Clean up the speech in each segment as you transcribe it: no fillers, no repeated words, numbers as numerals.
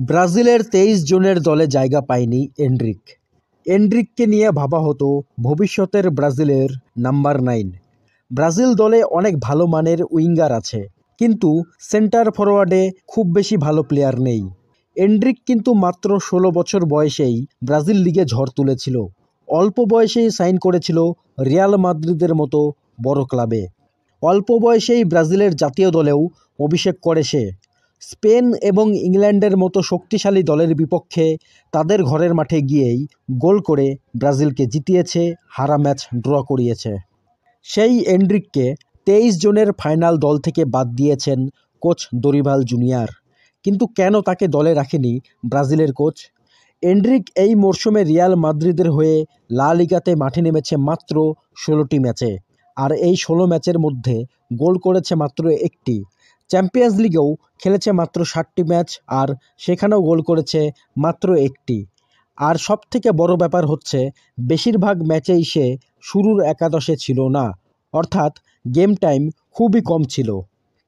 ব্রাজিলের ২৩ জনের দলে জায়গা পায়নি এনরিক। এনরিককে নিয়ে ভাবা হতো ভবিষ্যতের ব্রাজিলের নাম্বার ৯। ব্রাজিল দলে অনেক ভালো মানের উইঙ্গার আছে, কিন্তু সেন্টার ফরওয়ার্ডে খুব বেশি ভালো প্লেয়ার নেই। এনরিক কিন্তু মাত্র ১৬ বছর বয়সেই ব্রাজিল লিগে ঝড় তুলেছিল। অল্প বয়সেই সাইন করেছিল রিয়াল মাদ্রিদের মতো বড় ক্লাবে। অল্প বয়সেই ব্রাজিলের জাতীয় দলেও অভিষেক করে সে। স্পেন এবং ইংল্যান্ডের মতো শক্তিশালী দলের বিপক্ষে তাদের ঘরের মাঠে গিয়েই গোল করে ব্রাজিলকে জিতিয়েছে, হারা ম্যাচ ড্র করিয়েছে। সেই এনরিককে ২৩ জনের ফাইনাল দল থেকে বাদ দিয়েছেন কোচ দরিবাল জুনিয়র। কিন্তু কেন তাকে দলে রাখেনি ব্রাজিলের কোচ? এনরিক এই মরশুমে রিয়াল মাদ্রিদের হয়ে লা লিগাতে মাঠে নেমেছে মাত্র ১৬টি ম্যাচে, আর এই ১৬ ম্যাচের মধ্যে গোল করেছে মাত্র একটি। চ্যাম্পিয়ন্স লিগেও খেলেছে মাত্র ৬০টি ম্যাচ, আর সেখানেও গোল করেছে মাত্র একটি। আর সবথেকে বড় ব্যাপার হচ্ছে, বেশিরভাগ ম্যাচেই সে শুরুর একাদশে ছিল না, অর্থাৎ গেম টাইম খুবই কম ছিল।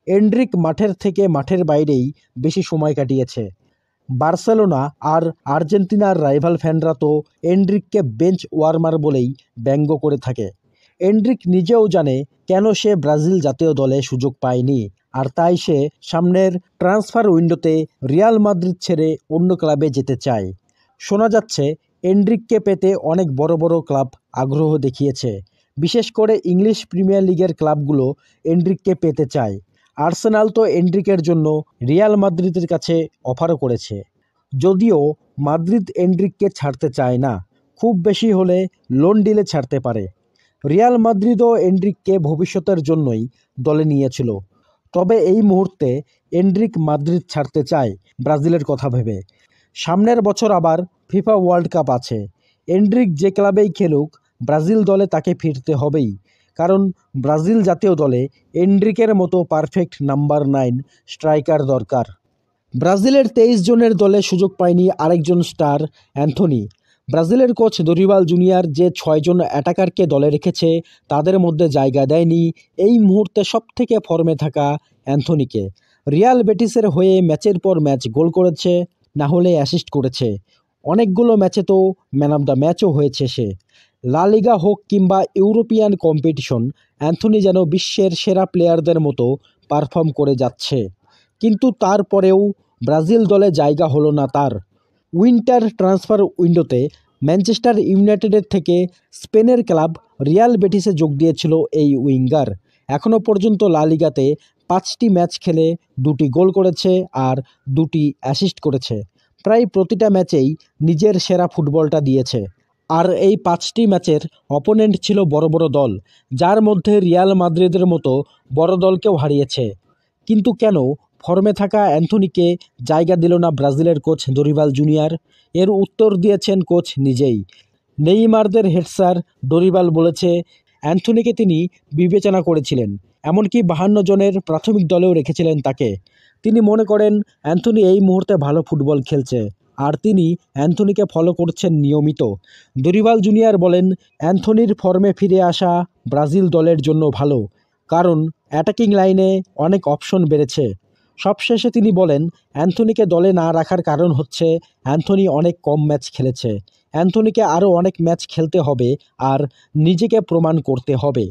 এনরিক মাঠের থেকে মাঠের বাইরেই বেশি সময় কাটিয়েছে। বার্সেলোনা আর আর্জেন্টিনার রাইভাল ফ্যানরা তো এনরিককে বেঞ্চ ওয়ার্মার বলেই ব্যঙ্গ করে থাকে। এনরিক নিজেও জানে কেন সে ব্রাজিল জাতীয় দলে সুযোগ পায়নি, আর তাই সে সামনের ট্রান্সফার উইন্ডোতে রিয়াল মাদ্রিদ ছেড়ে অন্য ক্লাবে যেতে চায়। শোনা যাচ্ছে এনরিককে পেতে অনেক বড় বড় ক্লাব আগ্রহ দেখিয়েছে। বিশেষ করে ইংলিশ প্রিমিয়ার লিগের ক্লাবগুলো এনরিককে পেতে চায়। আর্সেনাল তো এনরিকের জন্য রিয়াল মাদ্রিদের কাছে অফারও করেছে। যদিও মাদ্রিদ এনরিককে ছাড়তে চায় না, খুব বেশি হলে লোন ডিলে ছাড়তে পারে। রিয়াল মাদ্রিদও এনরিককে ভবিষ্যতের জন্যই দলে নিয়েছিল। তবে এই মুহূর্তে এনরিক মাদ্রিদ ছাড়তে চায় ব্রাজিলের কথা ভেবে। সামনের বছর আবার ফিফা ওয়ার্ল্ড কাপ আছে। এনরিক যে ক্লাবেই খেলুক, ব্রাজিল দলে তাকে ফিরতে হবেই, কারণ ব্রাজিল জাতীয় দলে এনরিকের মতো পারফেক্ট নাম্বার ৯ স্ট্রাইকার দরকার। ব্রাজিলের ২৩ জনের দলে সুযোগ পায়নি আরেকজন স্টার, অ্যান্থনি। ব্রাজিলের কোচ দরিবাল জুনিয়র যে ৬ জন অ্যাটাকারকে দলে রেখেছে, তাদের মধ্যে জায়গা দেয়নি এই মুহূর্তে সবথেকে ফর্মে থাকা অ্যান্থনিকে। রিয়াল বেটিসের হয়ে ম্যাচের পর ম্যাচ গোল করেছে, না হলে অ্যাসিস্ট করেছে। অনেকগুলো ম্যাচে তো ম্যান অব দ্য ম্যাচও হয়েছে সে। লা লিগা হোক কিংবা ইউরোপিয়ান কম্পিটিশন, অ্যান্থনি যেন বিশ্বের সেরা প্লেয়ারদের মতো পারফর্ম করে যাচ্ছে। কিন্তু তারপরেও ব্রাজিল দলে জায়গা হলো না তার। উইন্টার ট্রান্সফার উইন্ডোতে ম্যানচেস্টার ইউনাইটেডের থেকে স্পেনের ক্লাব রিয়াল বেটিসে যোগ দিয়েছিল এই উইঙ্গার। এখনও পর্যন্ত লা লিগাতে ৫টি ম্যাচ খেলে ২টি গোল করেছে আর ২টি অ্যাসিস্ট করেছে। প্রায় প্রতিটা ম্যাচেই নিজের সেরা ফুটবলটা দিয়েছে। আর এই ৫টি ম্যাচের অপোনেন্ট ছিল বড় বড় দল, যার মধ্যে রিয়াল মাদ্রিদের মতো বড় দলকেও হারিয়েছে। কিন্তু কেন ফর্মে থাকা অ্যান্থনিকে জায়গা দিল না ব্রাজিলের কোচ দরিবাল জুনিয়র? এর উত্তর দিয়েছেন কোচ নিজেই। নেইমারদের হেড স্যার দরিবাল বলেছে, অ্যান্থনিকে তিনি বিবেচনা করেছিলেন, এমনকি ৫২ জনের প্রাথমিক দলেও রেখেছিলেন তাকে। তিনি মনে করেন অ্যান্থনি এই মুহূর্তে ভালো ফুটবল খেলছে, আর তিনি অ্যান্থনিকে ফলো করছেন নিয়মিত। দরিবাল জুনিয়র বলেন, অ্যান্থনির ফর্মে ফিরে আসা ব্রাজিল দলের জন্য ভালো, কারণ অ্যাটাকিং লাইনে অনেক অপশন বেড়েছে। সবশেষে তিনি বলেন, অ্যান্থনিকে দলে না রাখার কারণ হচ্ছে অ্যান্থনি অনেক কম ম্যাচ খেলেছে। অ্যান্থনিকে আরও অনেক ম্যাচ খেলতে হবে আর নিজেকে প্রমাণ করতে হবে।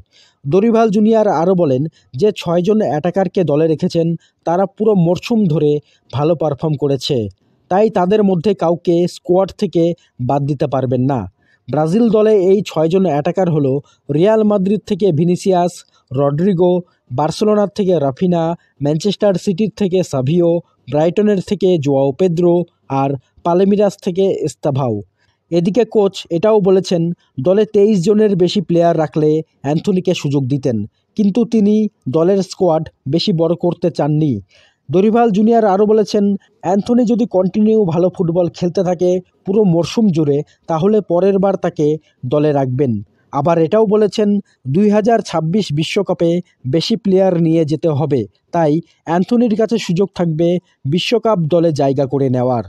দরিবাল জুনিয়র আরও বলেন যে ৬ জন অ্যাটাকারকে দলে রেখেছেন, তারা পুরো মরশুম ধরে ভালো পারফর্ম করেছে, তাই তাদের মধ্যে কাউকে স্কোয়াড থেকে বাদ দিতে পারবেন না। ব্রাজিল দলে এই ৬ জন অ্যাটাকার হলো রিয়াল মাদ্রিদ থেকে ভিনিসিয়াস, রড্রিগো, বার্সেলোনার থেকে রাফিনা, ম্যানচেস্টার সিটির থেকে সাভিও, ব্রাইটনের থেকে জোয়াও পেদ্রো আর পালেমিরাস থেকে এস্তাভাও। এদিকে কোচ এটাও বলেছেন, দলে ২৩ জনের বেশি প্লেয়ার রাখলে অ্যান্থনিকে সুযোগ দিতেন, কিন্তু তিনি দলের স্কোয়াড বেশি বড় করতে চাননি। দরিবাল জুনিয়র আরও বলেছেন, অ্যান্থনি যদি কন্টিনিউ ভালো ফুটবল খেলতে থাকে পুরো মরশুম জুড়ে, তাহলে পরের বার তাকে দলে রাখবেন। আবার এটাও বলেছেন, ২০২৬ বিশ্বকাপে বেশি প্লেয়ার নিয়ে যেতে হবে, তাই অ্যান্থনির কাছে সুযোগ থাকবে বিশ্বকাপ দলে জায়গা করে নেওয়ার।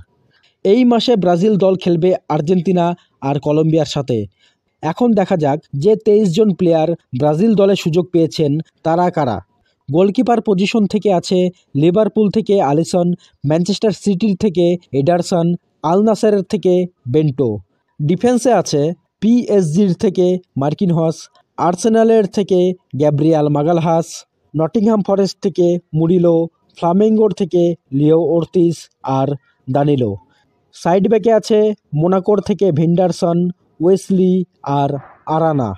এই মাসে ব্রাজিল দল খেলবে আর্জেন্টিনা আর কলম্বিয়ার সাথে। এখন দেখা যাক যে ২৩ জন প্লেয়ার ব্রাজিল দলে সুযোগ পেয়েছেন তারা কারা। গোলকিপার পজিশন থেকে আছে লিভারপুল থেকে আলিসন, ম্যানচেস্টার সিটির থেকে এডারসন, আল নাসেরের থেকে বেন্টো। ডিফেন্সে আছে পিএসজির থেকে মার্কিনহস, আর্সেনালের থেকে গ্যাব্রিয়াল মাগালহাস, নটিংহাম ফরেস্ট থেকে মুরিলো, ফ্লামেঙ্গোর থেকে লিও অর্তিস আর দানিলো। সাইড ব্যাকে আছে মোনাকোর থেকে ভেন্ডারসন, ওয়েসলি আর আরানা।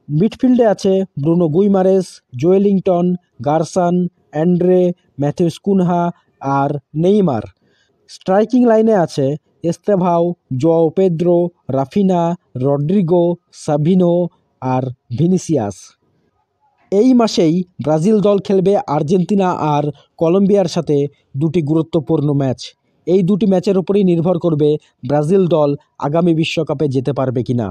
মিডফিল্ডে আছে Bruno Guimaraes, Joelinton, Gerson, Andre, Matheus Cunha আর নেইমার। স্ট্রাইকিং লাইনে আছে Estevao, Joao Pedro, Raphinha, Rodrygo, Savinho আর ভিনিসিয়াস। এই মাসেই ব্রাজিল দল খেলবে আর্জেন্টিনা আর কলম্বিয়ার সাথে দুটি গুরুত্বপূর্ণ ম্যাচ। এই দুটি ম্যাচের উপরেই নির্ভর করবে ব্রাজিল দল আগামী বিশ্বকাপে যেতে পারবে কিনা।